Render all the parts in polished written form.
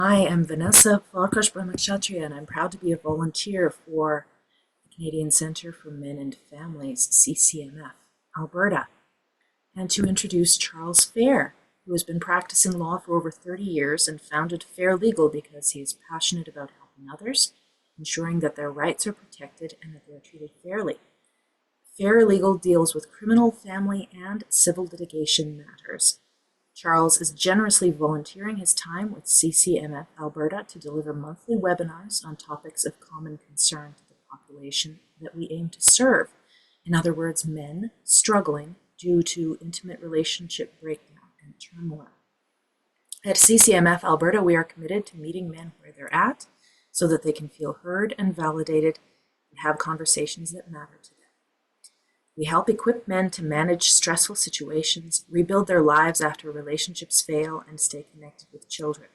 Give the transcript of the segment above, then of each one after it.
I am Vanessa Falkers-Brahmacharya, and I'm proud to be a volunteer for the Canadian Centre for Men and Families, CCMF Alberta, and to introduce Charles Fair, who has been practicing law for over 30 years and founded Fair Legal because he is passionate about helping others, ensuring that their rights are protected and that they are treated fairly. Fair Legal deals with criminal, family, and civil litigation matters. Charles is generously volunteering his time with CCMF Alberta to deliver monthly webinars on topics of common concern to the population that we aim to serve. In other words, men struggling due to intimate relationship breakdown and turmoil. At CCMF Alberta, we are committed to meeting men where they're at so that they can feel heard and validated and have conversations that matter to them. We help equip men to manage stressful situations, rebuild their lives after relationships fail, and stay connected with children.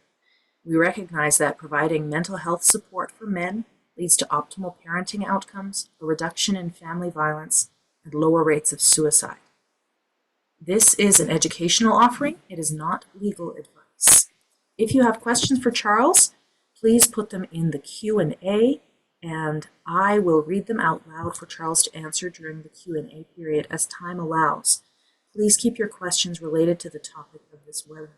We recognize that providing mental health support for men leads to optimal parenting outcomes, a reduction in family violence, and lower rates of suicide. This is an educational offering. It is not legal advice. If you have questions for Charles, please put them in the Q&A, and I will read them out loud for Charles to answer during the Q&A period as time allows. Please keep your questions related to the topic of this webinar.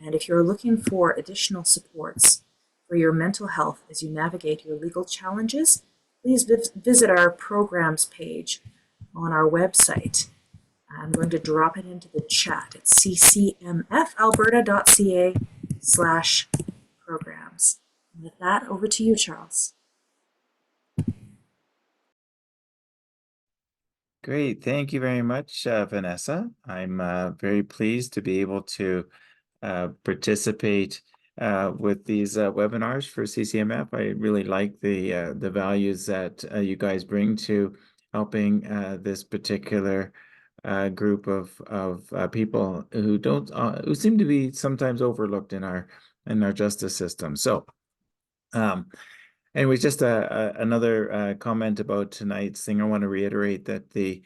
And if you're looking for additional supports for your mental health as you navigate your legal challenges, please visit our programs page on our website. I'm going to drop it into the chat. It's ccmfalberta.ca/programs. And with that, over to you, Charles. Great. Thank you very much, Vanessa. I'm very pleased to be able to participate with these webinars for CCMF. I really like the values that you guys bring to helping this particular group of people who don't who seem to be sometimes overlooked in our justice system. So, anyway, just another comment about tonight's thing. I want to reiterate that the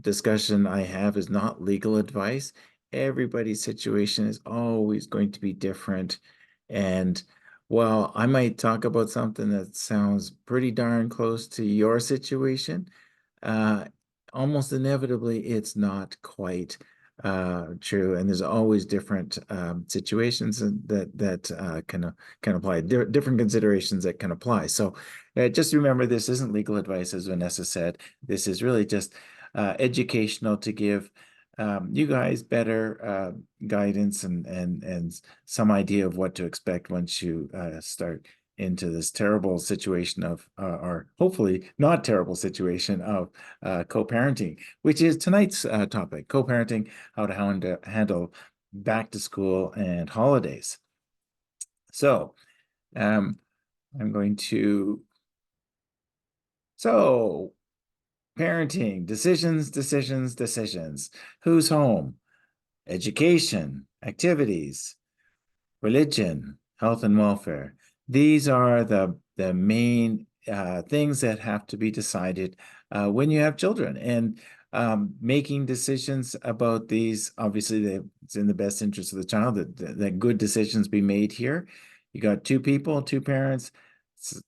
discussion I have is not legal advice. Everybody's situation is always going to be different. And while I might talk about something that sounds pretty darn close to your situation, uh, almost inevitably it's not quite true, and there's always different situations that can apply, different considerations that can apply. So just remember, this isn't legal advice, as Vanessa said. This is really just educational to give you guys better guidance and some idea of what to expect once you start into this terrible situation of, or hopefully not terrible situation of co-parenting, which is tonight's topic, co-parenting, how to handle back to school and holidays. So I'm going to, parenting, decisions. Who's home? Education, activities, religion, health and welfare. These are the main things that have to be decided when you have children. And making decisions about these, obviously, it's in the best interest of the child that good decisions be made here. You got two people, two parents.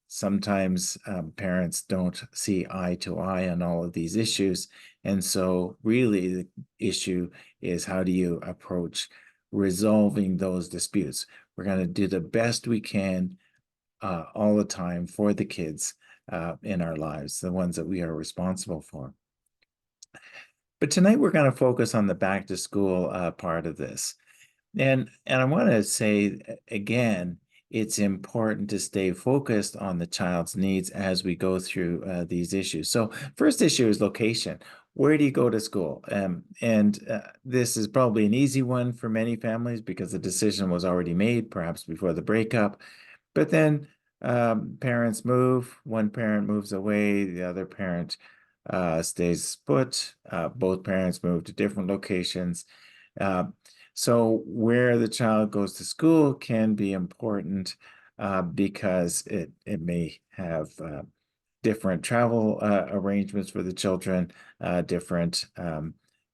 Sometimes parents don't see eye to eye on all of these issues. And so really the issue is, how do you approach resolving those disputes? We're going to do the best we can all the time for the kids in our lives, the ones that we are responsible for. But tonight we're going to focus on the back to school part of this. And I want to say again, it's important to stay focused on the child's needs as we go through these issues. So first issue is location. Where do you go to school? This is probably an easy one for many families because the decision was already made, perhaps before the breakup. But then parents move, one parent moves away, the other parent stays put, both parents move to different locations. So where the child goes to school can be important because it may have different travel arrangements for the children, different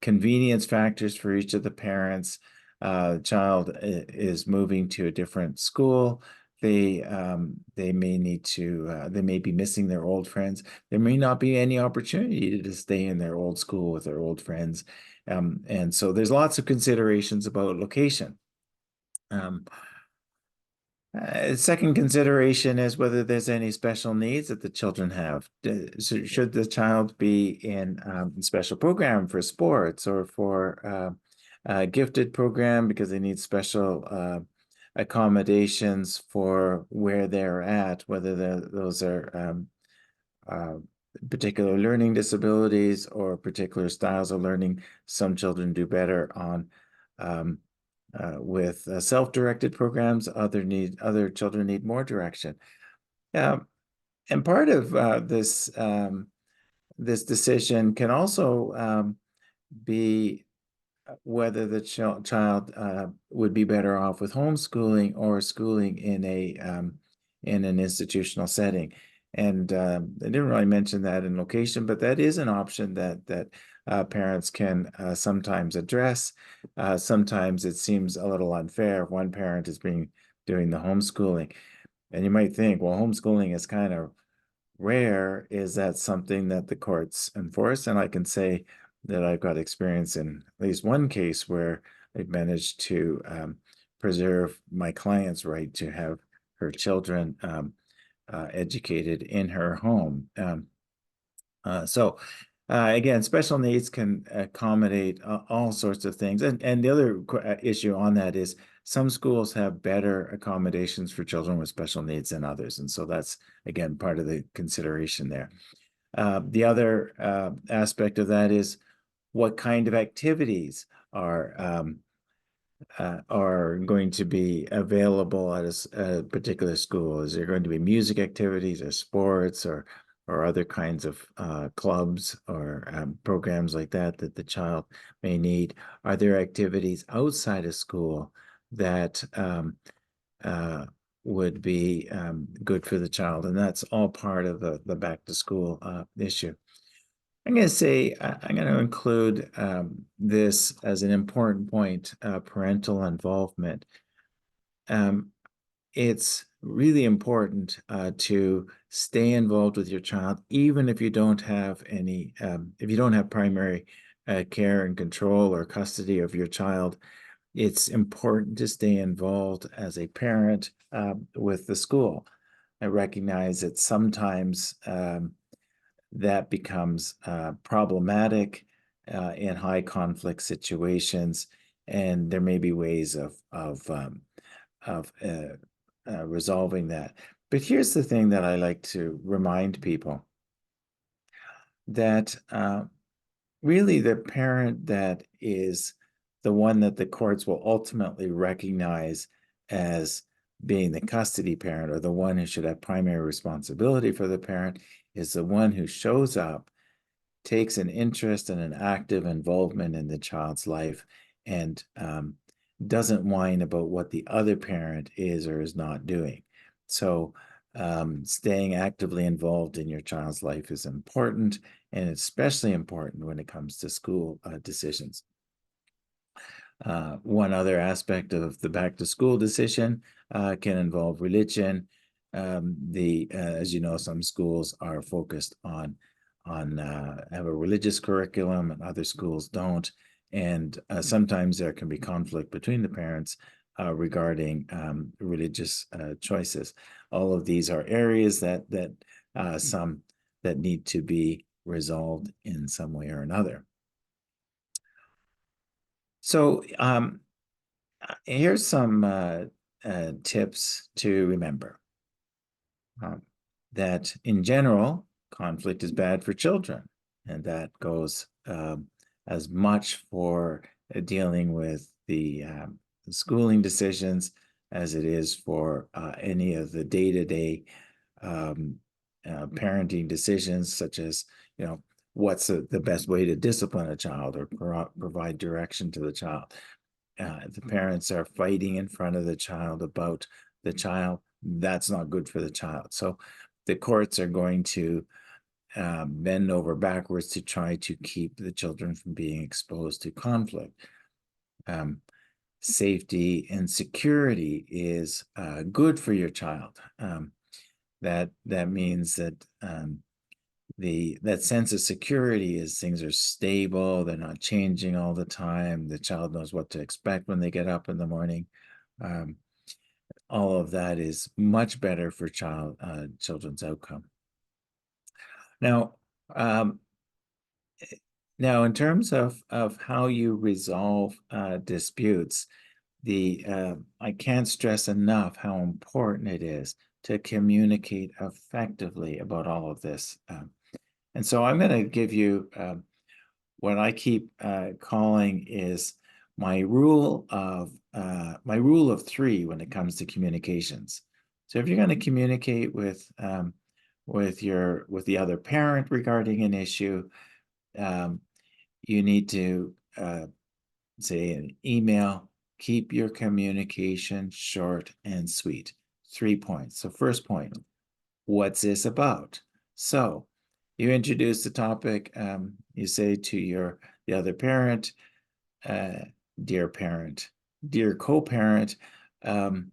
convenience factors for each of the parents. child is moving to a different school. They may need to they may be missing their old friends. There may not be any opportunity to stay in their old school with their old friends. And so there's lots of considerations about location. Um, Second consideration is whether there's any special needs that the children have. Should the child be in special program for sports or for a gifted program because they need special accommodations for where they're at, whether those are uh, particular learning disabilities or particular styles of learning. Some children do better on um, with self-directed programs. Other children need more direction. And part of this decision can also be whether the child would be better off with homeschooling or schooling in an institutional setting. And I didn't really mention that in location, but that is an option that parents can sometimes address. Sometimes it seems a little unfair if one parent is doing the homeschooling. And you might think, well, homeschooling is kind of rare. Is that something that the courts enforce? And I can say that I've got experience in at least one case where they've managed to preserve my client's right to have her children educated in her home. So again, special needs can accommodate all sorts of things. And the other issue on that is some schools have better accommodations for children with special needs than others. And so that's, again, part of the consideration there. The other aspect of that is what kind of activities are going to be available at a particular school. Is there going to be music activities or sports or other kinds of clubs or programs like that that the child may need? Are there activities outside of school that would be good for the child? And that's all part of the back to school issue. I'm going to say, I'm going to include this as an important point, parental involvement. It's really important to stay involved with your child, even if you don't have if you don't have primary care and control or custody of your child. It's important to stay involved as a parent with the school. I recognize that sometimes that becomes problematic in high conflict situations, and there may be ways of resolving that. But here's the thing that I like to remind people that really the parent that is the one that the courts will ultimately recognize as being the custody parent or the one who should have primary responsibility for the parent is the one who shows up, takes an interest and an active involvement in the child's life, and doesn't whine about what the other parent is or is not doing. So staying actively involved in your child's life is important, and especially important when it comes to school decisions. One other aspect of the back to school decision can involve religion. As you know, some schools are focused on have a religious curriculum, and other schools don't. And sometimes there can be conflict between the parents regarding religious choices. All of these are areas that some that need to be resolved in some way or another. So here's some tips to remember. That in general, conflict is bad for children, and that goes as much for dealing with the schooling decisions as it is for any of the day-to-day parenting decisions, such as, what's the best way to discipline a child or provide direction to the child. The parents are fighting in front of the child about the child. That's not good for the child. So the courts are going to bend over backwards to try to keep the children from being exposed to conflict. safety and security is good for your child. That means that that sense of security is things are stable, they're not changing all the time. The child knows what to expect when they get up in the morning. Um, all of that is much better for children's outcome. Now, um, in terms of how you resolve disputes, I can't stress enough how important it is to communicate effectively about all of this. And so I'm going to give you what I keep calling is my rule of three when it comes to communications. So if you're going to communicate with the other parent regarding an issue, you need to say an email. Keep your communication short and sweet. 3 points. So first point, what's this about? So you introduce the topic. You say to the other parent, dear parent, dear co-parent, we're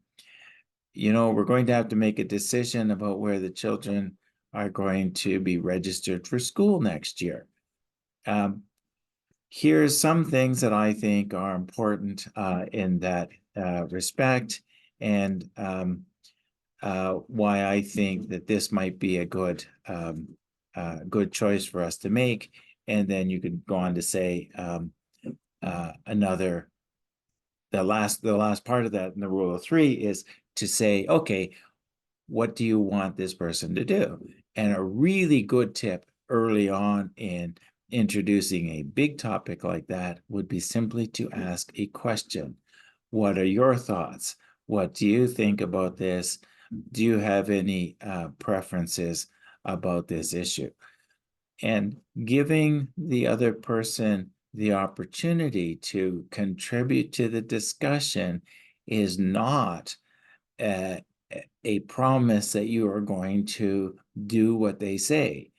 going to have to make a decision about where the children are going to be registered for school next year. Here's some things that I think are important in that respect, and why I think that this might be a good choice for us to make. And then you could go on to say the last part of that in the rule of three is to say, okay, what do you want this person to do? And a really good tip early on in introducing a big topic like that would be simply to ask a question. What are your thoughts? What do you think about this? Do you have any preferences about this issue? And giving the other person the opportunity to contribute to the discussion is not a promise that you are going to do what they say.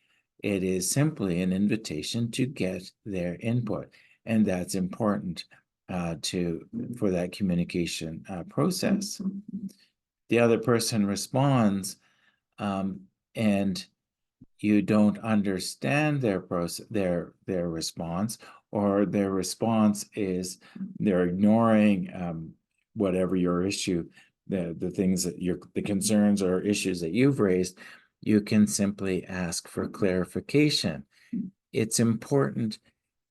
It is simply an invitation to get their input, and that's important for that communication process. The other person responds, and you don't understand their process, their response, or their response is they're ignoring whatever your issue, the things that the concerns or issues that you've raised. You can simply ask for clarification. It's important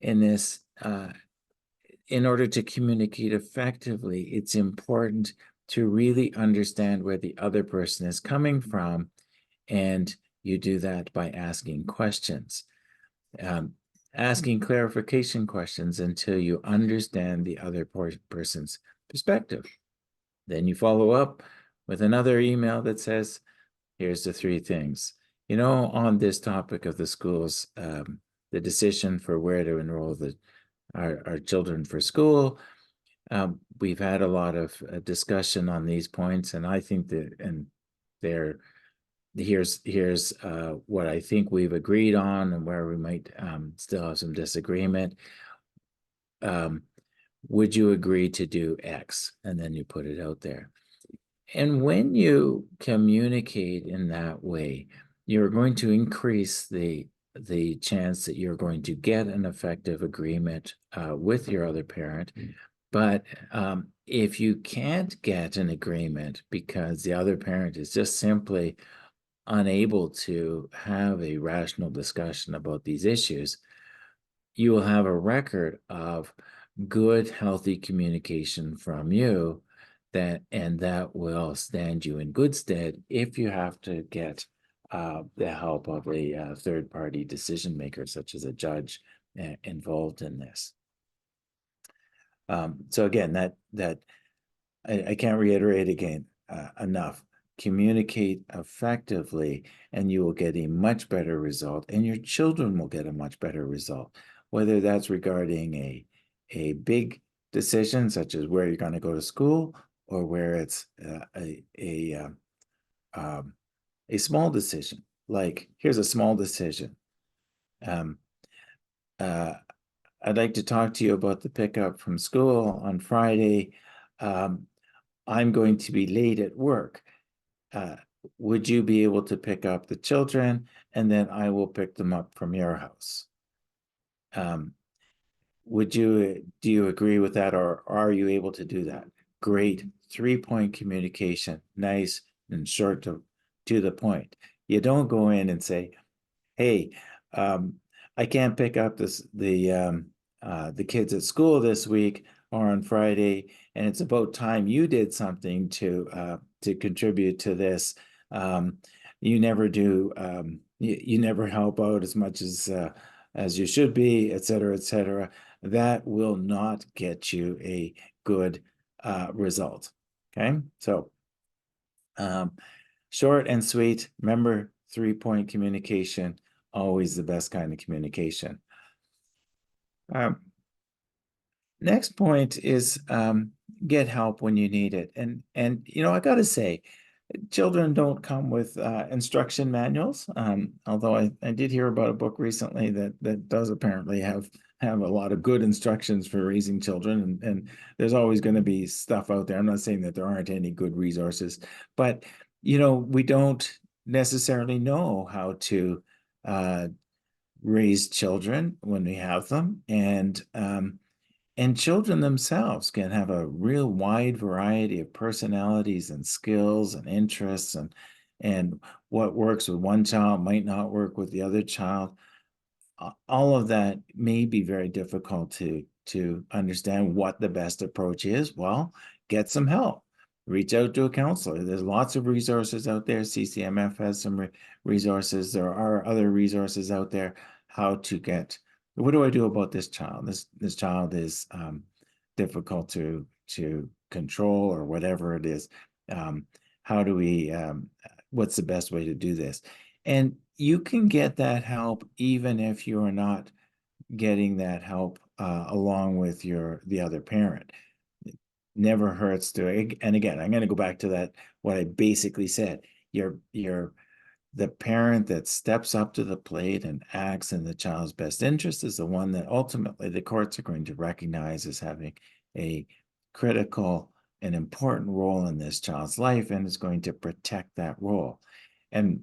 in this, in order to communicate effectively, it's important to really understand where the other person is coming from, and you do that by asking questions, asking clarification questions until you understand the other person's perspective. Then you follow up with another email that says, here's the three things. On this topic of the schools, the decision for where to enroll our children for school, we've had a lot of discussion on these points, and I think that, and here's what I think we've agreed on and where we might still have some disagreement. Would you agree to do X? And then you put it out there. And when you communicate in that way, you're going to increase the chance that you're going to get an effective agreement with your other parent. But if you can't get an agreement because the other parent is just simply unable to have a rational discussion about these issues, you will have a record of good, healthy communication from you, and that will stand you in good stead if you have to get the help of a third-party decision maker, such as a judge, involved in this. So again, that I can't reiterate again enough. Communicate effectively, and you will get a much better result, and your children will get a much better result, whether that's regarding a big decision such as where you're going to go to school, or where it's a small decision. Like, here's a small decision. I'd like to talk to you about the pickup from school on Friday. I'm going to be late at work. Uh, would you be able to pick up the children and then I will pick them up from your house? Um, do you agree with that, or are you able to do that? Great 3-point communication, nice and short to the point. You don't go in and say, hey, um, I can't pick up the kids at school this week or on Friday, and it's about time you did something to contribute to this. Um, you never do. You never help out as you should be, et cetera, et cetera. That will not get you a good result. Okay, so um, short and sweet. Remember, 3-point communication, always the best kind of communication. Um, Next point is get help when you need it. And I got to say, children don't come with instruction manuals. Although I did hear about a book recently that does apparently have a lot of good instructions for raising children, and there's always going to be stuff out there. I'm not saying that there aren't any good resources, but we don't necessarily know how to raise children when we have them, and children themselves can have a real wide variety of personalities and skills and interests, and what works with one child might not work with the other child. All of that may be very difficult to understand what the best approach is. Well, get some help. Reach out to a counselor. There's lots of resources out there. CCMF has some resources. There are other resources out there. How to get, what do I do about this child? This child is difficult to control, or whatever it is. Um, how do we? What's the best way to do this? And you can get that help even if you are not getting that help along with the other parent. It never hurts to, and again, I'm going to go back to that, what I basically said. You're the parent that steps up to the plate and acts in the child's best interest is the one that ultimately the courts are going to recognize as having a critical and important role in this child's life, and is going to protect that role. And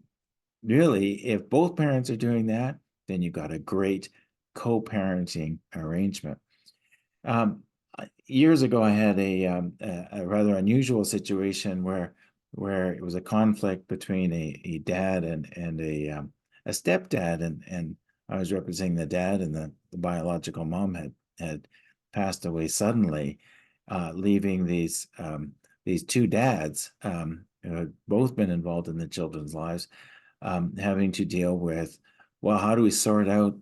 really, if both parents are doing that, then you've got a great co-parenting arrangement. Um, Years ago, I had a rather unusual situation where it was a conflict between a dad and a stepdad, and I was representing the dad, and the biological mom had passed away suddenly, leaving these two dads who had both been involved in the children's lives, having to deal with, well, how do we sort out,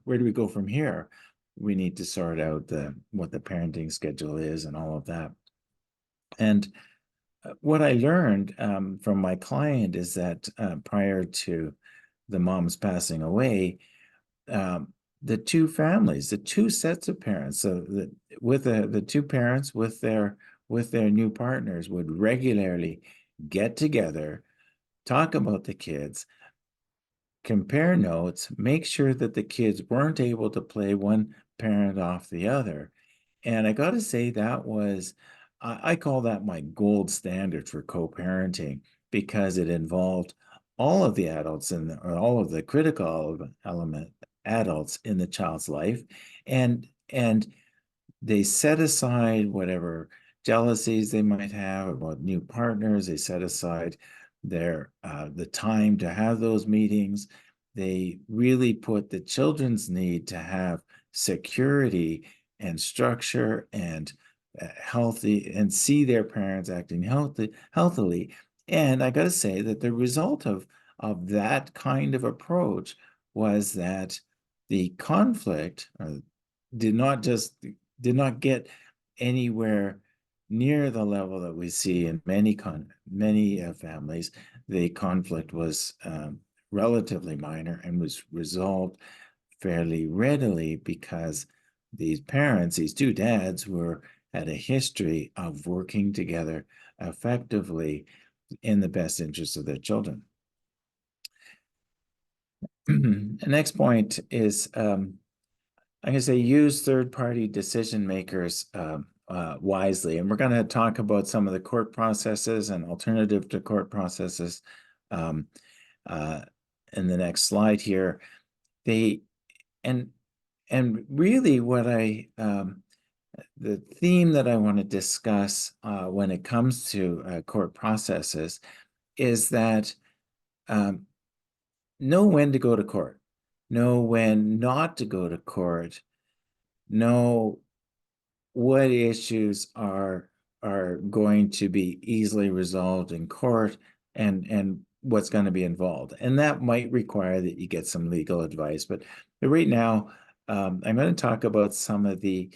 where do we go from here? We need to sort out what the parenting schedule is and all of that. And what I learned from my client is that prior to the mom's passing away, um, the two families, the two sets of parents, so with the two parents with their new partners would regularly get together, talk about the kids, compare notes, make sure that the kids weren't able to play one parent off the other. And I got to say, I call that my gold standard for co-parenting, because it involved all of the adults or all of the critical element adults in the child's life. And they set aside whatever jealousies they might have about new partners. They set aside the time to have those meetings. They really put the children's need to have security and structure and healthy, and see their parents acting healthily. And I got to say that the result of that kind of approach was that the conflict did not just did not get anywhere near the level that we see in many families. The conflict was relatively minor and was resolved fairly readily, because these two dads, had a history of working together effectively in the best interest of their children. The next point is, I'm going to say, use third-party decision makers wisely. And we're going to talk about some of the court processes and alternative to court processes um, uh, in the next slide here. They and really what the theme that I want to discuss when it comes to court processes is that um, know when to go to court, know when not to go to court, know what issues are going to be easily resolved in court and what's going to be involved. And that might require that you get some legal advice. But right now, I'm going to talk about some of the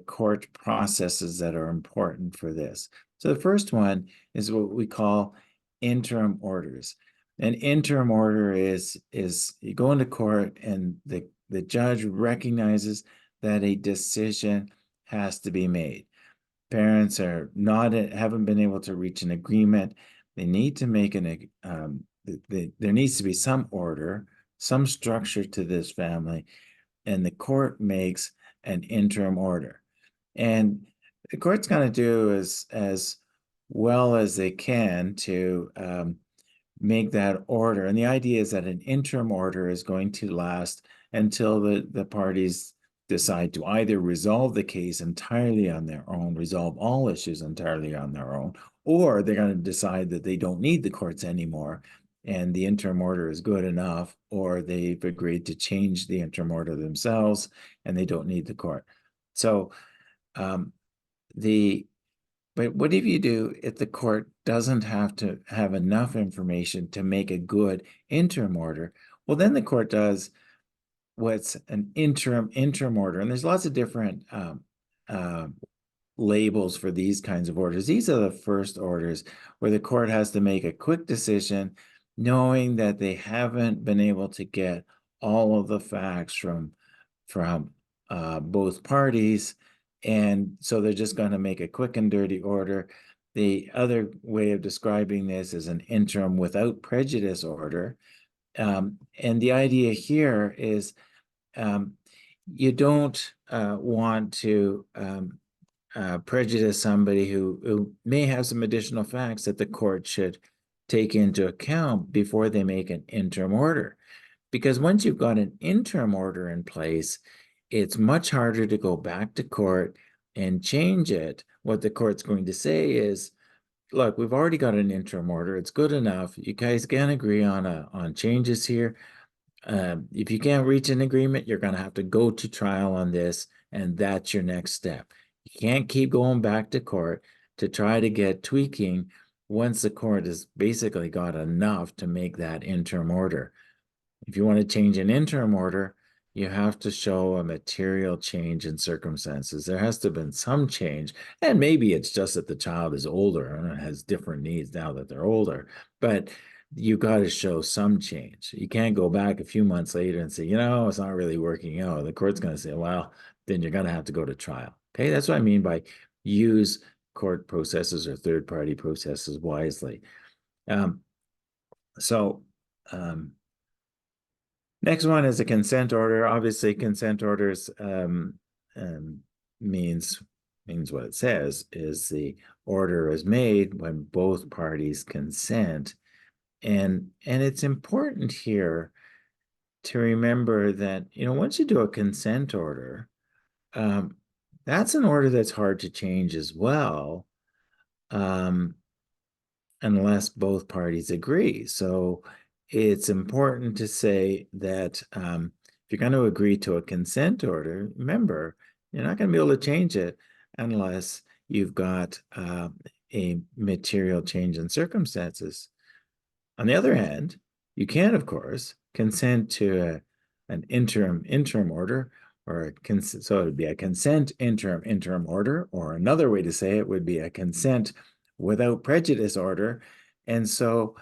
court processes that are important for this. So the first one is what we call interim orders. An interim order is you go into court and the judge recognizes that a decision has to be made. Parents are not haven't been able to reach an agreement. They need to make there needs to be some order, some structure to this family, and the court makes an interim order. And the court's going to do as well as they can to make that order. And the idea is that an interim order is going to last until the parties decide to either resolve the case entirely on their own, resolve all issues entirely on their own, or they're going to decide that they don't need the courts anymore and the interim order is good enough, or they've agreed to change the interim order themselves and they don't need the court. So but what if you do if the court doesn't have to have enough information to make a good interim order? Well, then the court does what's an interim order, and there's lots of different uh, labels for these kinds of orders. These are the first orders where the court has to make a quick decision, knowing that they haven't been able to get all of the facts from both parties, and so they're just going to make a quick and dirty order. The other way of describing this is an interim without prejudice order. And the idea here is you don't want to prejudice somebody who may have some additional facts that the court should take into account before they make an interim order. Because once you've got an interim order in place, it's much harder to go back to court and change it. What the court's going to say is, look, we've already got an interim order. It's good enough. You guys can agree on changes here. If you can't reach an agreement, you're going to have to go to trial on this, and that's your next step. You can't keep going back to court to try to get tweaking once the court has basically got enough to make that interim order. If you want to change an interim order, you have to show a material change in circumstances. There has to have been some change, and maybe it's just that the child is older and has different needs now that they're older, but you got to show some change. You can't go back a few months later and say, it's not really working out. The court's going to say, well, then you're going to have to go to trial. Okay, that's what I mean by use court processes or third-party processes wisely. Um, so, next one is a consent order. Obviously, consent orders means what it says is the order is made when both parties consent. And it's important here to remember that, once you do a consent order, that's an order that's hard to change as well, unless both parties agree. So it's important to say that if you're going to agree to a consent order, remember, you're not going to be able to change it unless you've got a material change in circumstances. On the other hand, you can, of course, consent to an interim order, or so it would be a consent interim order, or another way to say it would be a consent without prejudice order. And so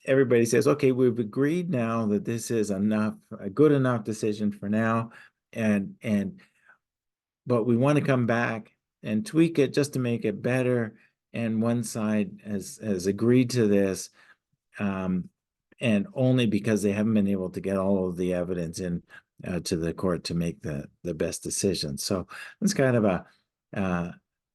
everybody says, okay, we've agreed now that this is a good enough decision for now, but we want to come back and tweak it just to make it better. And one side has agreed to this, and only because they haven't been able to get all of the evidence in to the court to make the best decision. So it's kind of uh,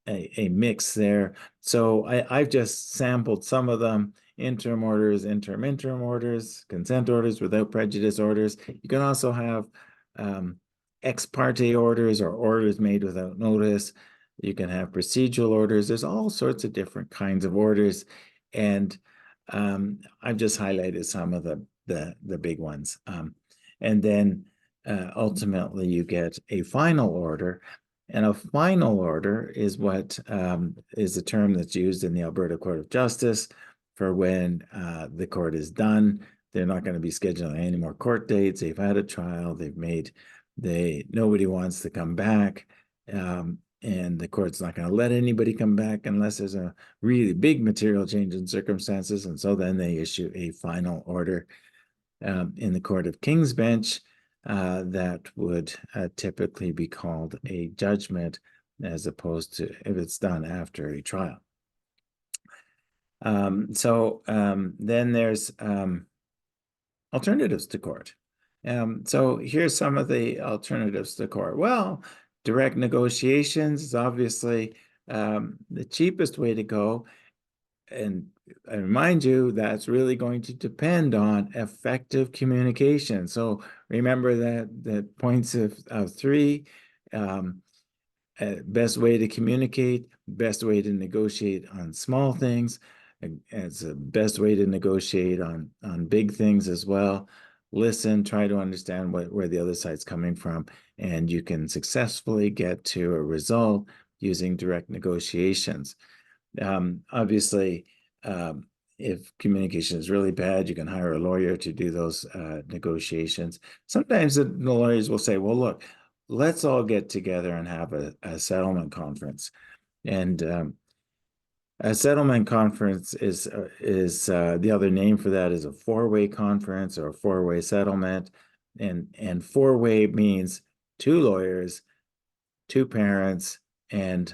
a mix there. So I've just sampled some of them: interim orders, interim orders, consent orders, without prejudice orders. You can also have ex parte orders, or orders made without notice. You can have procedural orders. There's all sorts of different kinds of orders, and I've just highlighted some of the big ones. And then ultimately you get a final order. And a final order is what is the term that's used in the Alberta Court of Justice for when the court is done. They're not going to be scheduling any more court dates. They've had a trial. Nobody wants to come back. And the court's not going to let anybody come back unless there's a really big material change in circumstances. And so then they issue a final order in the Court of King's Bench that would typically be called a judgment, as opposed to if it's done after a trial. Then there's alternatives to court. So here's some of the alternatives to court. Well, direct negotiations is obviously the cheapest way to go. And I remind you, that's really going to depend on effective communication. So remember that points of three: best way to communicate, best way to negotiate on small things, it's the best way to negotiate on big things as well. Listen, try to understand where the other side's coming from, and you can successfully get to a result using direct negotiations. Obviously, if communication is really bad, you can hire a lawyer to do those negotiations. Sometimes the lawyers will say, well, look, let's all get together and have a settlement conference. And a settlement conference is the other name for that is a four-way conference or a four-way settlement. And four-way means two lawyers, two parents, and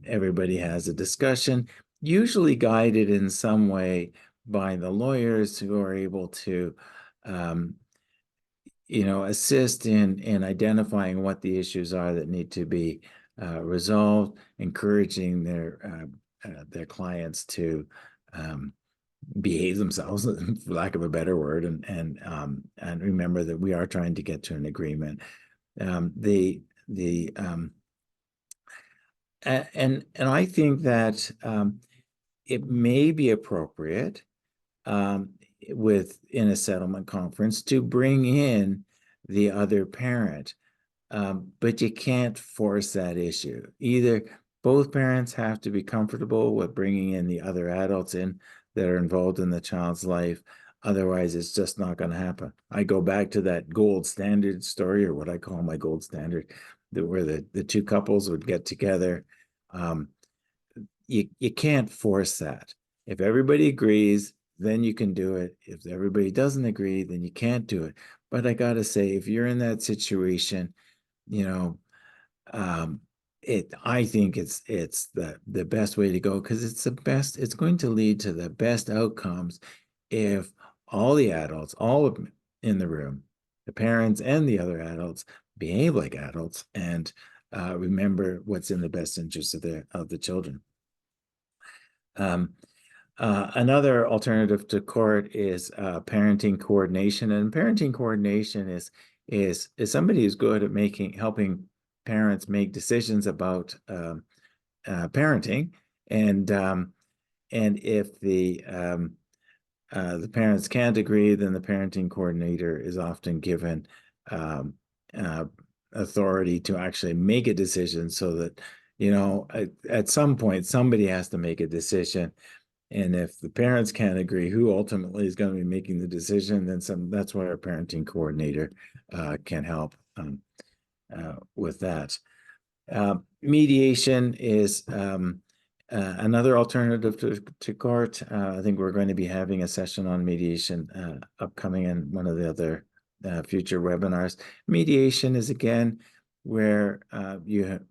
everybody has a discussion, usually guided in some way by the lawyers, who are able to assist in identifying what the issues are that need to be resolved, encouraging their clients to behave themselves, for lack of a better word, and remember that we are trying to get to an agreement. And I think that it may be appropriate in a settlement conference to bring in the other parent, but you can't force that issue. Either both parents have to be comfortable with bringing in the other adults in that are involved in the child's life. Otherwise, it's just not going to happen. I go back to that gold standard story, or what I call my gold standard, where the two couples would get together. You can't force that. If everybody agrees, then you can do it. If everybody doesn't agree, then you can't do it. But I got to say, if you're in that situation, I think it's the best way to go, because it's going to lead to the best outcomes if all the adults, all of them in the room, the parents and the other adults, behave like adults and remember what's in the best interest of the children. Another alternative to court is parenting coordination, and parenting coordination is somebody who's good at helping parents make decisions about parenting, and if the parents can't agree, then the parenting coordinator is often given authority to actually make a decision, so that at some point somebody has to make a decision. And if the parents can't agree who ultimately is going to be making the decision, then that's where a parenting coordinator can help with that. Mediation is another alternative to court. I think we're going to be having a session on mediation upcoming in one of the other future webinars. Mediation is, again, where you have,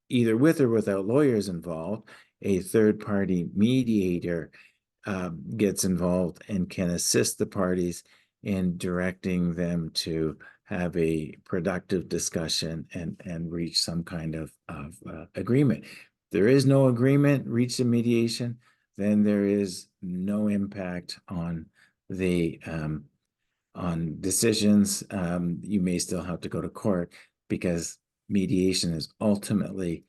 either with or without lawyers involved, a third-party mediator gets involved and can assist the parties in directing them to have a productive discussion and reach some kind of agreement. If there is no agreement reached in mediation, then there is no impact on the on decisions. You may still have to go to court because mediation is ultimately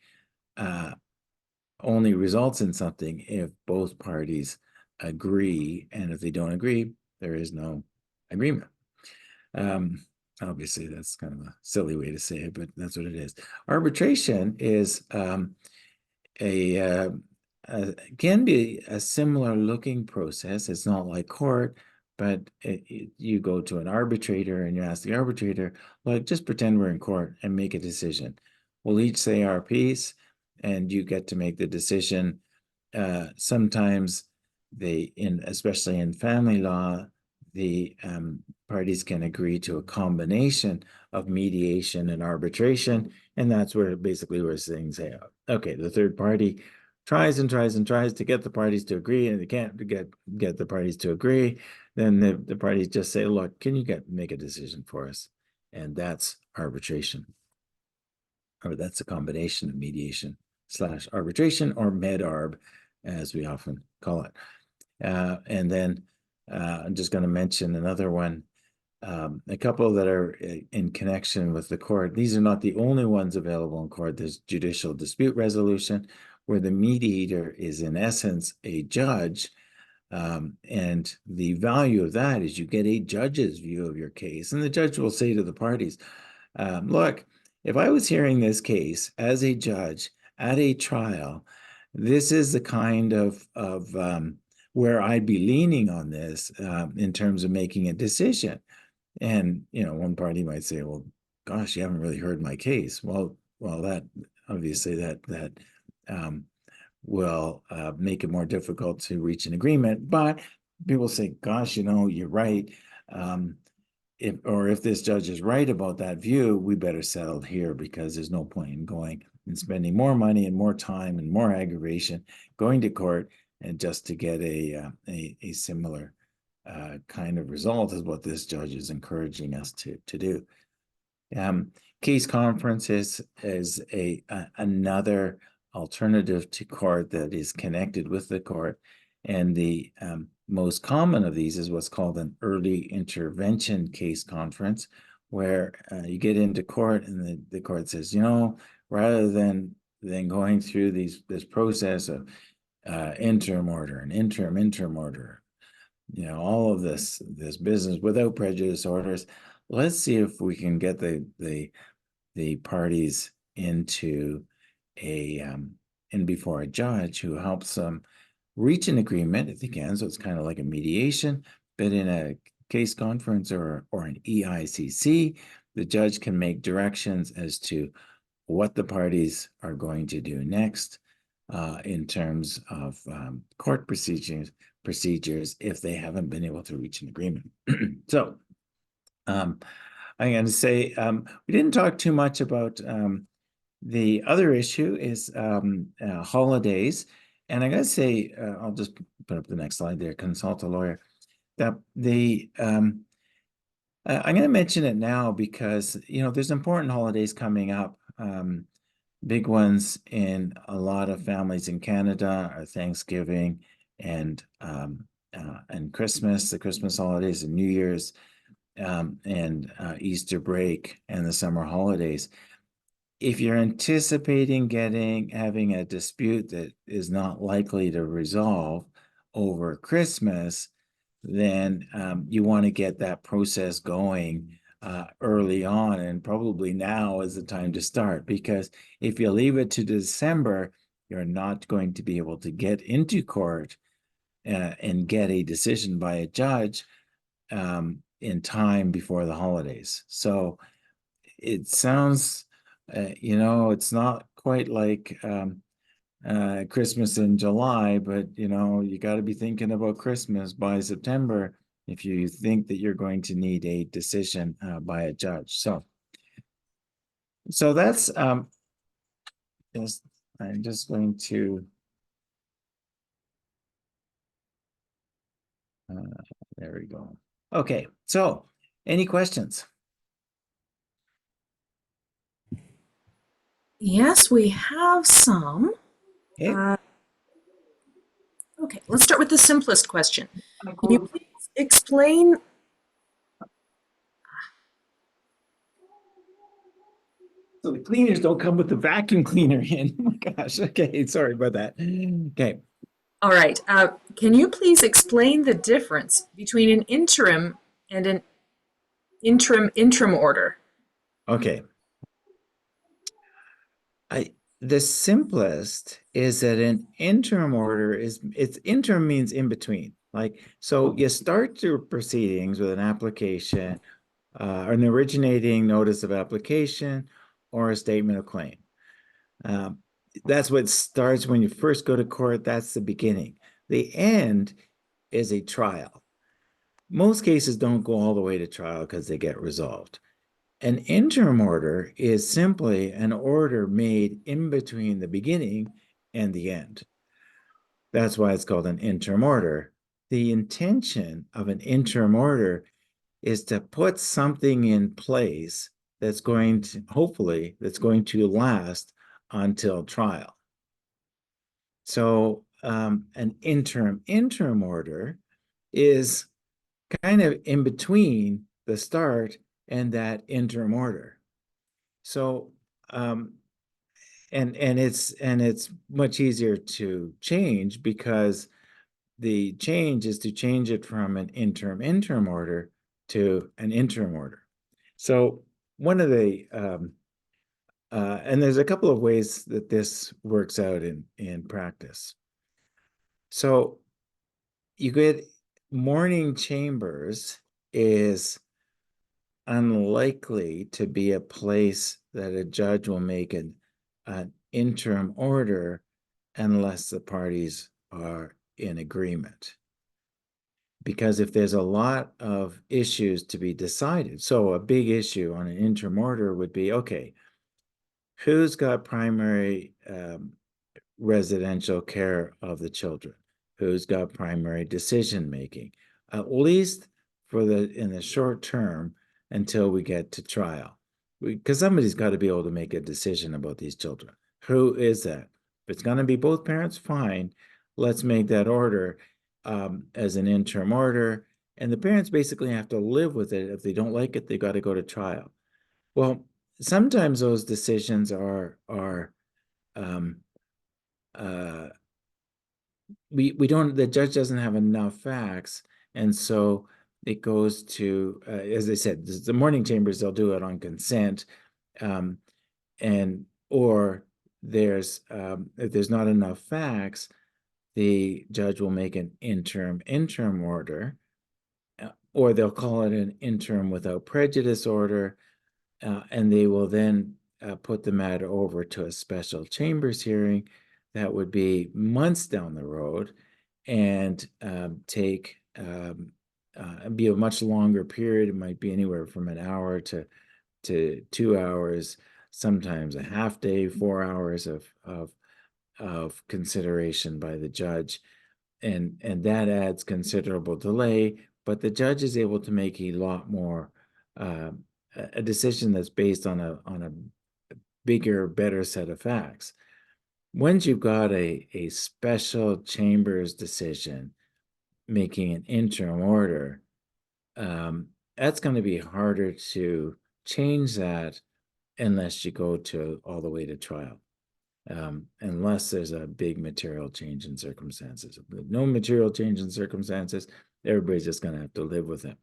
only results in something if both parties agree, and if they don't agree, there is no agreement. Um, Obviously, that's kind of a silly way to say it, but that's what it is. Arbitration is a can be a similar looking process. It's not like court, but you go to an arbitrator and you ask the arbitrator, like, just pretend we're in court and make a decision. We'll each say our piece, and you get to make the decision. Sometimes especially in family law, the parties can agree to a combination of mediation and arbitration, and that's where basically we're saying, say, okay, the third party tries and tries and tries to get the parties to agree, and they can't get the parties to agree. Then the parties just say, look, can you make a decision for us? And that's arbitration, or that's a combination of mediation / arbitration, or med-arb, as we often call it. And then I'm just going to mention another one, a couple that are in connection with the court. These are not the only ones available in court. There's judicial dispute resolution, where the mediator is in essence a judge. And the value of that is you get a judge's view of your case. And the judge will say to the parties, look, if I was hearing this case as a judge at a trial, this is the kind of where I'd be leaning on this in terms of making a decision. And, one party might say, well, gosh, you haven't really heard my case. Well, that obviously that will make it more difficult to reach an agreement. But people say, gosh, you're right. If this judge is right about that view, we better settle here, because there's no point in going and spending more money and more time and more aggravation going to court and just to get a similar kind of result as what this judge is encouraging us to do. Case conference is another alternative to court that is connected with the court. And the most common of these is what's called an early intervention case conference, where you get into court and the court says, rather than going through this process of interim order and interim order, all of this business without prejudice orders, let's see if we can get the parties into in before a judge who helps them reach an agreement if they can. So it's kind of like a mediation, but in a case conference or an EICC, the judge can make directions as to what the parties are going to do next in terms of court procedures if they haven't been able to reach an agreement. So I'm going to say we didn't talk too much about the other issue is holidays. And I got to say, I'll just put up the next slide there, consult a lawyer. That I'm going to mention it now because, there's important holidays coming up. Big ones in a lot of families in Canada are Thanksgiving and Christmas, the Christmas holidays, and New Year's, and Easter break and the summer holidays. If you're anticipating having a dispute that is not likely to resolve over Christmas, then you want to get that process going early on, and probably now is the time to start, because if you leave it to December, you're not going to be able to get into court and get a decision by a judge in time before the holidays. So it sounds, it's not quite like Christmas in July, but you got to be thinking about Christmas by September if you think that you're going to need a decision by a judge. So that's I'm just going to there we go. Okay, so any questions? Yes, we have some. Okay. Uh, okay, let's start with the simplest question. Can you please explain? So the cleaners don't come with the vacuum cleaner in. Oh my gosh. Okay. Sorry about that. Okay. All right. Can you please explain the difference between an interim and an interim order? Okay. I the simplest is that an interim order is it's interim means in between. Like so you start your proceedings with an application, an originating notice of application or a statement of claim. Um, that's what starts when you first go to court. That's the beginning. The end is a trial. Most cases don't go all the way to trial because they get resolved. An interim order is simply an order made in between the beginning and the end. That's why it's called an interim order. The intention of an interim order is to put something in place that's going to, hopefully, that's going to last until trial. So an interim order is kind of in between the start and that interim order. So um, and it's much easier to change because the change is to change it from an interim order to an interim order. So one of the and there's a couple of ways that this works out in practice. So you get morning chambers is unlikely to be a place that a judge will make an interim order unless the parties are in agreement. Because if there's a lot of issues to be decided, so a big issue on an interim order would be okay, who's got primary residential care of the children, who's got primary decision making, at least for the in the short term until we get to trial. Because somebody's got to be able to make a decision about these children. Who is that? If it's going to be both parents, fine. Let's make that order as an interim order. And the parents basically have to live with it. If they don't like it, they got to go to trial. Well, sometimes those decisions are um, uh, we don't the judge doesn't have enough facts, and so it goes to as I said, the morning chambers they'll do it on consent, um, and or there's if there's not enough facts, the judge will make an interim order, or they'll call it an interim without prejudice order, and they will then put the matter over to a special chambers hearing that would be months down the road and take be a much longer period. It might be anywhere from an hour to 2 hours, sometimes a half day, 4 hours of consideration by the judge, and that adds considerable delay. But the judge is able to make a lot more uh, a decision that's based on a bigger, better set of facts. Once you've got a special chambers decision making an interim order, that's going to be harder to change that unless you go to all the way to trial. Unless there's a big material change in circumstances. But no material change in circumstances, everybody's just going to have to live with it.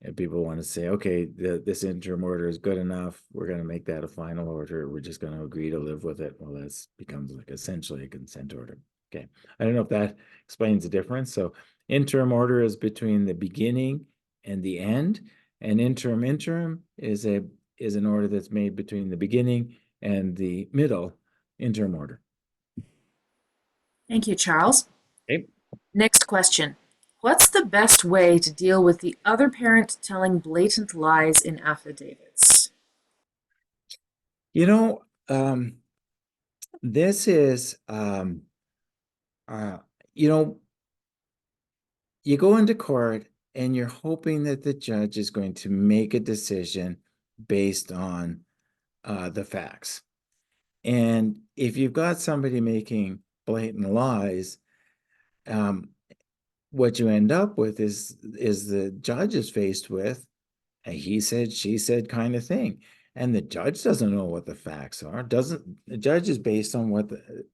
And people want to say, okay, this interim order is good enough. We're going to make that a final order. We're just going to agree to live with it. Well, that becomes like essentially a consent order. Okay. I don't know if that explains the difference. So interim order is between the beginning and the end, and interim is an order that's made between the beginning and the middle interim order. Thank you, Charles. Okay. Next question. What's the best way to deal with the other parent telling blatant lies in affidavits? You know, this is uh, you know, you go into court and you're hoping that the judge is going to make a decision based on the facts. And if you've got somebody making blatant lies, um, what you end up with is the judge is faced with a he said, she said kind of thing. And the judge doesn't know what the facts are. Doesn't the judge is based on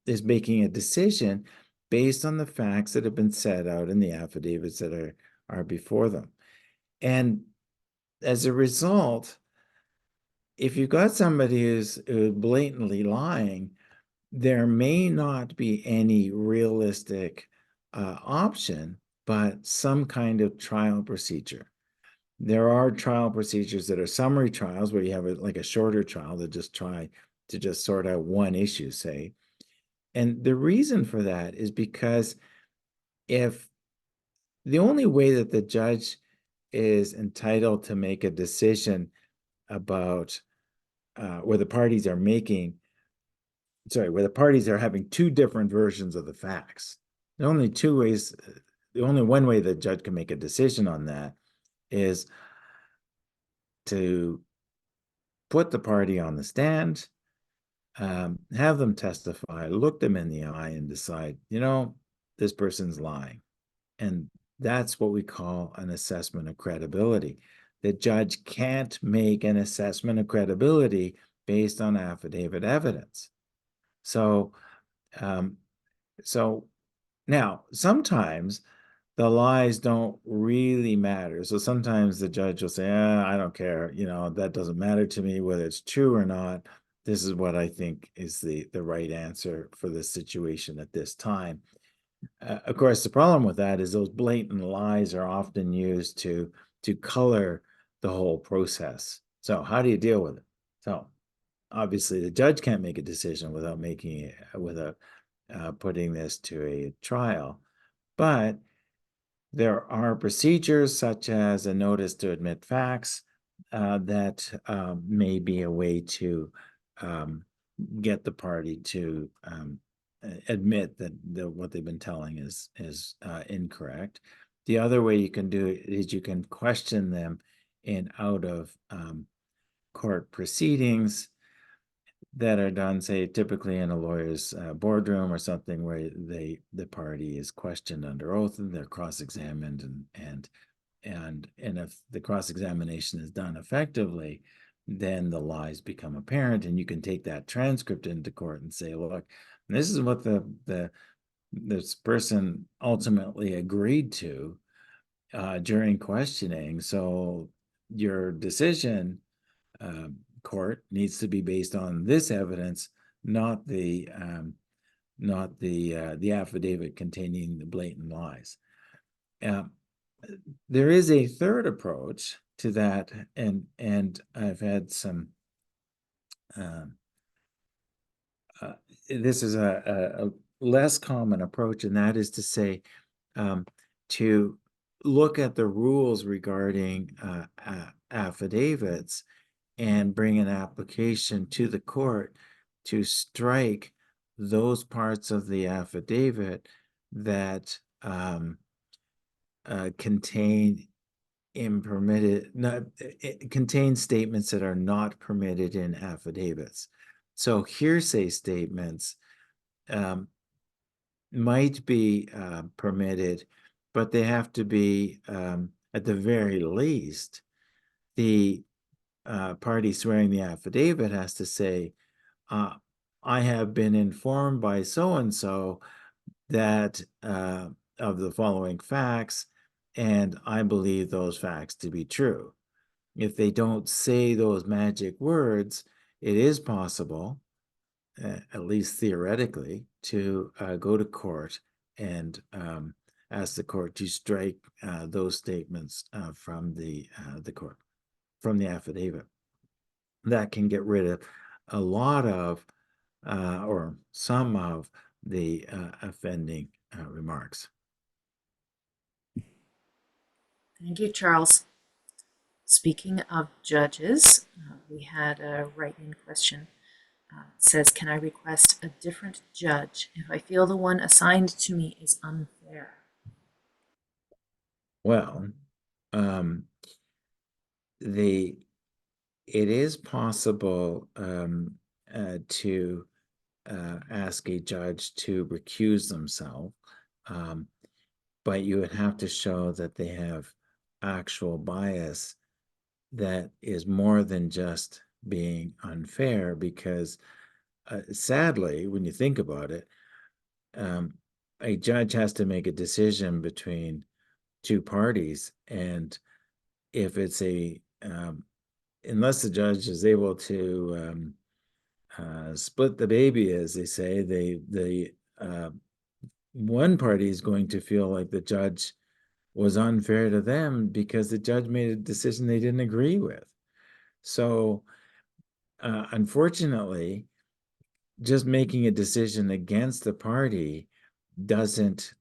is making a decision based on the facts that have been set out in the affidavits that are before them. And as a result, if you've got somebody who's blatantly lying, there may not be any realistic option, but some kind of trial procedure. There are trial procedures that are summary trials where you have like a shorter trial to just try to just sort out one issue, say. And the reason for that is because if the only way that the judge is entitled to make a decision about where the parties are where the parties are having two different versions of the facts. The only two ways, the only one way the judge can make a decision on that is to put the party on the stand, have them testify, look them in the eye, and decide, this person's lying. And that's what we call an assessment of credibility. The judge can't make an assessment of credibility based on affidavit evidence. So, um, so now sometimes the lies don't really matter. So sometimes the judge will say, I don't care, that doesn't matter to me whether it's true or not. This is what I think is the right answer for this situation at this time. Of course, the problem with that is those blatant lies are often used to color the whole process. So how do you deal with it? So obviously the judge can't make a decision without putting this to a trial, but there are procedures such as a notice to admit facts that may be a way to um, get the party to admit that what they've been telling is incorrect. The other way you can do it is you can question them in out of court proceedings that are done, say, typically in a lawyer's boardroom or something, where the party is questioned under oath and they're cross-examined, and if the cross-examination is done effectively, then the lies become apparent, and you can take that transcript into court and say, look, this is what this person ultimately agreed to during questioning. So your decision, court, needs to be based on this evidence, not the affidavit containing the blatant lies. There is a third approach to that, and I've had some. This is a less common approach, and that is to say, to look at the rules regarding affidavits and bring an application to the court to strike those parts of the affidavit that contain it contains statements that are not permitted in affidavits. So hearsay statements might be permitted, but they have to be, at the very least, the party swearing the affidavit has to say, I have been informed by so-and-so that of the following facts, and I believe those facts to be true. If they don't say those magic words, it is possible, at least theoretically, to go to court and ask the court to strike those statements from the court, from the affidavit. That can get rid of a lot of or some of the offending remarks. Thank you, Charles. Speaking of judges, we had a write-in question. It says, can I request a different judge if I feel the one assigned to me is unfair? Well, it is possible to ask a judge to recuse themselves, um, but you would have to show that they have actual bias that is more than just being unfair, because sadly, when you think about it, um, a judge has to make a decision between two parties, and if it's unless the judge is able to split the baby, as they say, the one party is going to feel like the judge was unfair to them because the judge made a decision they didn't agree with. So, unfortunately, just making a decision against the party doesn't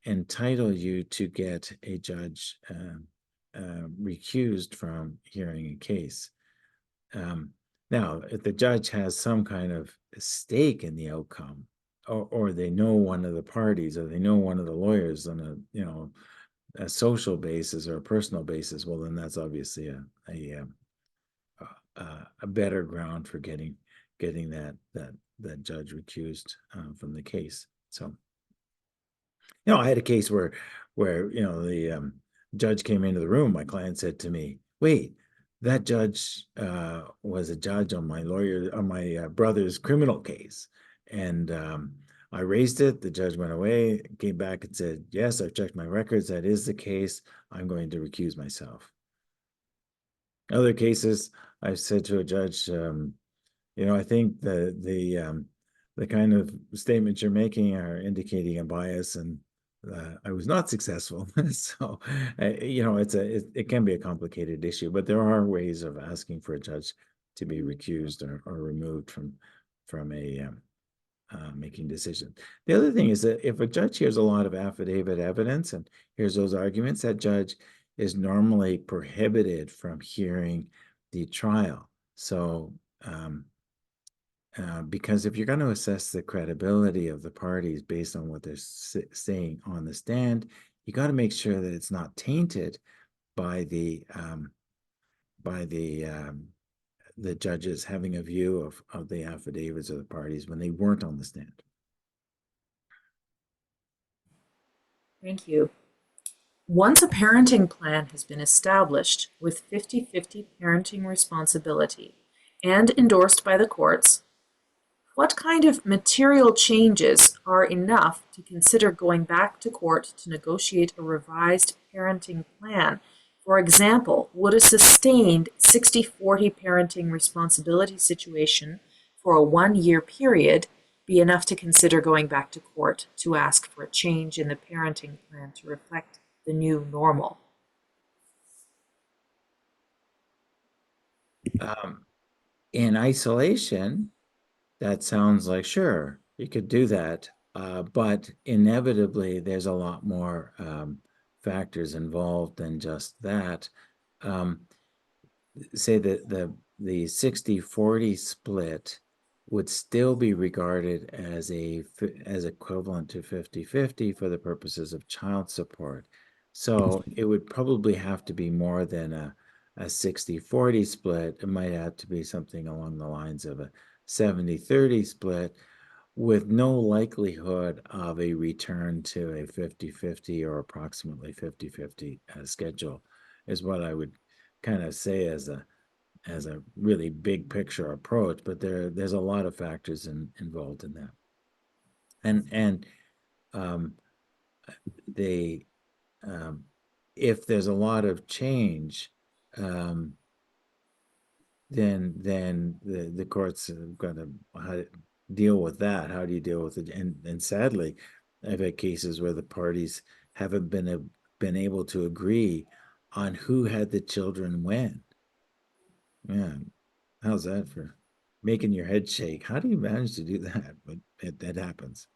entitle you to get a judge recused from hearing a case. Now, if the judge has some kind of stake in the outcome, or they know one of the parties, or they know one of the lawyers on a social basis or a personal basis, well, then that's obviously a better ground for getting that judge recused from the case. So, I had a case where the judge came into the room. My client said to me, "Wait, that judge was a judge on my brother's criminal case," and I raised it. The judge went away, came back and said, "Yes, I've checked my records. That is the case. I'm going to recuse myself." Other cases, I've said to a judge, I think the kind of statements you're making are indicating a bias, and I was not successful. So, it can be a complicated issue, but there are ways of asking for a judge to be recused or removed from a making decision. The other thing is that if a judge hears a lot of affidavit evidence and hears those arguments, that judge is normally prohibited from hearing the trial. So, because if you're going to assess the credibility of the parties based on what they're saying on the stand, you got to make sure that it's not tainted by the judges having a view of the affidavits of the parties when they weren't on the stand. Thank you. Once a parenting plan has been established with 50-50 parenting responsibility and endorsed by the courts, what kind of material changes are enough to consider going back to court to negotiate a revised parenting plan? For example, would a sustained 60-40 parenting responsibility situation for a 1-year period be enough to consider going back to court to ask for a change in the parenting plan to reflect the new normal? In isolation, that sounds like, sure, you could do that, but inevitably there's a lot more factors involved than just that. Say that the 60-40 split would still be regarded as equivalent to 50-50 for the purposes of child support. So it would probably have to be more than a 60-40 split. It might have to be something along the lines of a 70-30 split, with no likelihood of a return to a 50-50 or approximately 50-50 schedule, is what I would kind of say as a really big picture approach. But there's a lot of factors involved in that, and they if there's a lot of change, then the courts have got to deal with that. How do you deal with it? And sadly, I've had cases where the parties haven't been able to agree on who had the children when. Man, how's that for making your head shake? How do you manage to do that? But that happens.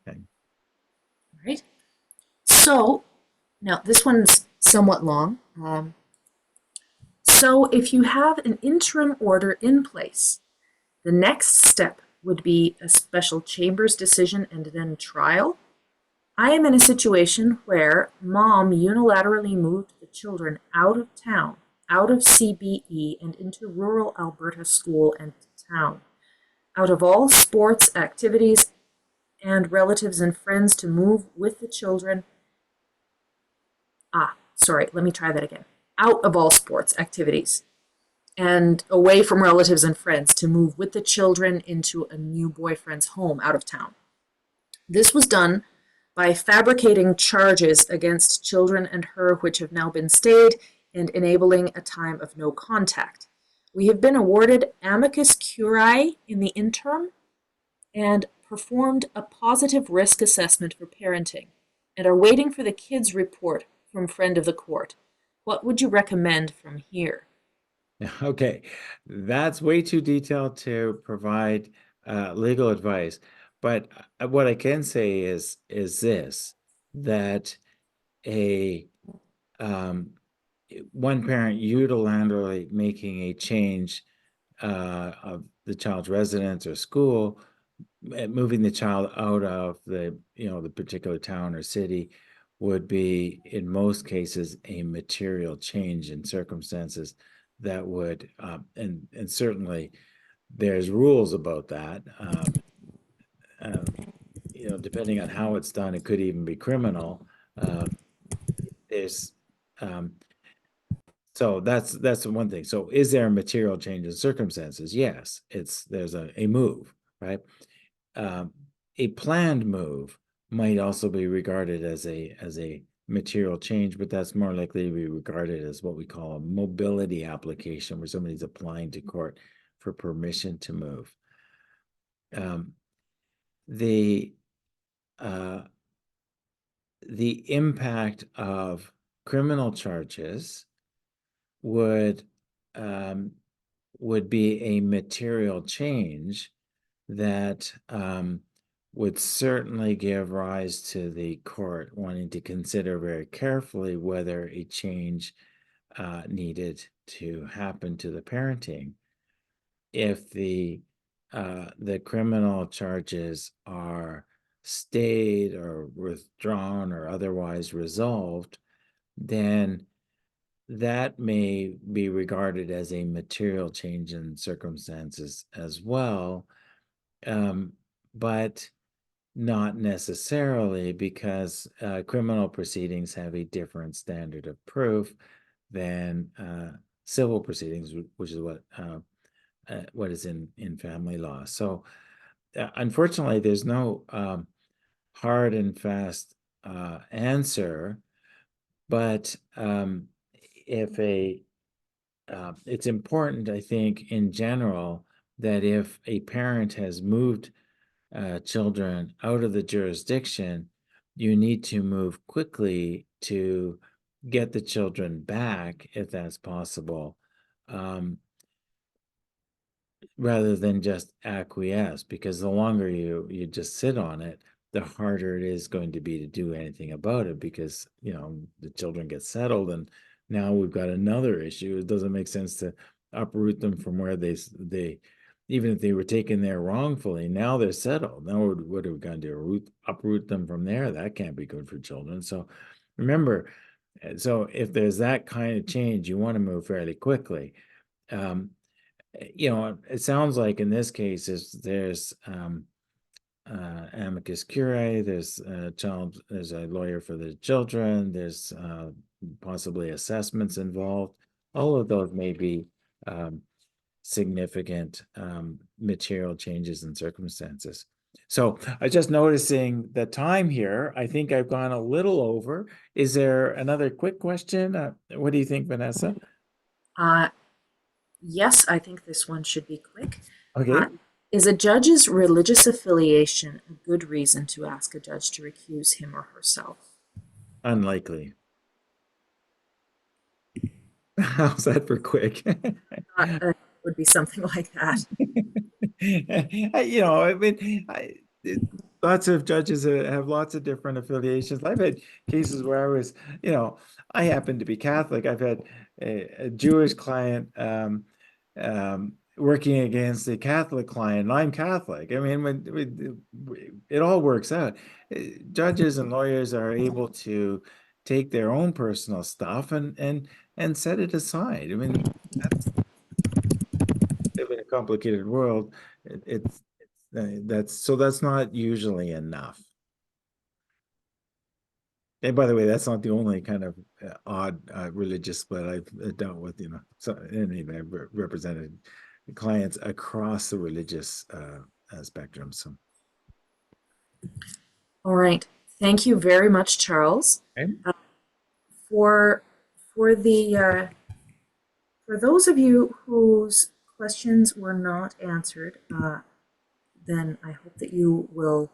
Okay. All right. So now this one's somewhat long. So if you have an interim order in place, the next step would be a special chambers decision and then trial. I am in a situation where mom unilaterally moved the children out of town, out of CBE and into rural Alberta school and town. out of all sports activities and relatives and friends to move with the children. Sorry, let me try that again. Out of all sports activities and away from relatives and friends to move with the children into a new boyfriend's home out of town. This was done by fabricating charges against children and her which have now been stayed and enabling a time of no contact. We have been awarded amicus curiae in the interim and performed a positive risk assessment for parenting and are waiting for the kids' report from friend of the court. What would you recommend from here? Okay, that's way too detailed to provide legal advice. But what I can say is this, that a um, one parent unilaterally making a change of the child's residence or school, moving the child out of the particular town or city would be, in most cases, a material change in circumstances that would, and certainly there's rules about that. Uh, Depending on how it's done, it could even be criminal. Uh, there's um, So that's the one thing. So is there a material change in circumstances? Yes, there's a move, right? Um, a planned move might also be regarded as a material change, but that's more likely to be regarded as what we call a mobility application, where somebody's applying to court for permission to move. Um, the uh, the impact of criminal charges would um, would be a material change that would certainly give rise to the court wanting to consider very carefully whether a change needed to happen to the parenting. If the criminal charges are stayed or withdrawn or otherwise resolved, then that may be regarded as a material change in circumstances as well, but not necessarily, because criminal proceedings have a different standard of proof than civil proceedings, which is what is in family law. So, unfortunately, there's no hard and fast answer, but if it's important, I think, in general, that if a parent has moved children out of the jurisdiction, you need to move quickly to get the children back, if that's possible, um, rather than just acquiesce, because the longer you just sit on it, the harder it is going to be to do anything about it, because the children get settled and now we've got another issue. It doesn't make sense to uproot them from where they even if they were taken there wrongfully, now they're settled. Now what are we going to do? Uproot them from there? That can't be good for children. So remember, so if there's that kind of change, you want to move fairly quickly. It sounds like in this case there's amicus curiae, there's a lawyer for the children, there's possibly assessments involved. All of those may be significant material changes in circumstances. So I just noticing the time here. I think I've gone a little over. Is there another quick question? What do you think, Vanessa? Uh, yes, I think this one should be quick. Uh, Okay. is a judge's religious affiliation a good reason to ask a judge to recuse him or herself? Unlikely. How's that for quick? Would be something like that. I mean, lots of judges have lots of different affiliations. I've had cases where I happen to be Catholic. I've had a Jewish client working against a Catholic client, and I'm Catholic. I mean, it all works out. Judges and lawyers are able to take their own personal stuff and set it aside. I mean, that's live in a complicated world, that's not usually enough. And by the way, that's not the only kind of odd religious split I've dealt with. So anyway, I've represented clients across the religious spectrum. So, All right. Thank you very much, Charles. okay. For for the for those of you whose questions were not answered, then I hope that you will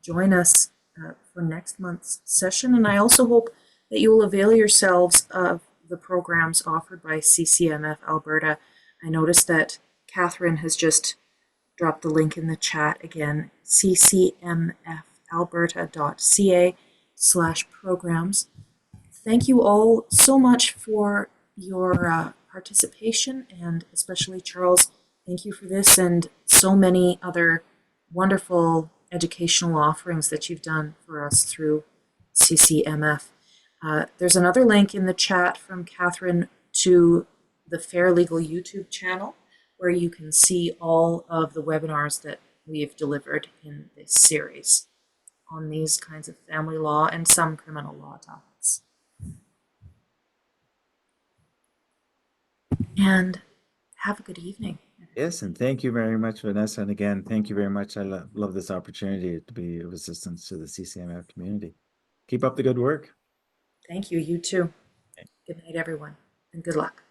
join us for next month's session. And I also hope that you will avail yourselves of the programs offered by CCMF Alberta. I noticed that Catherine has just dropped the link in the chat again, ccmfalberta.ca/programs. Thank you all so much for your participation, and especially Charles, thank you for this and so many other wonderful educational offerings that you've done for us through CCMF. There's another link in the chat from Catherine to the Fair Legal YouTube channel, where you can see all of the webinars that we've delivered in this series on these kinds of family law and some criminal law topics. And have a good evening. Yes, and thank you very much, Vanessa. And again, thank you very much. I love this opportunity to be of assistance to the CCMF community. Keep up the good work. Thank you. You too. Good night, everyone, and good luck.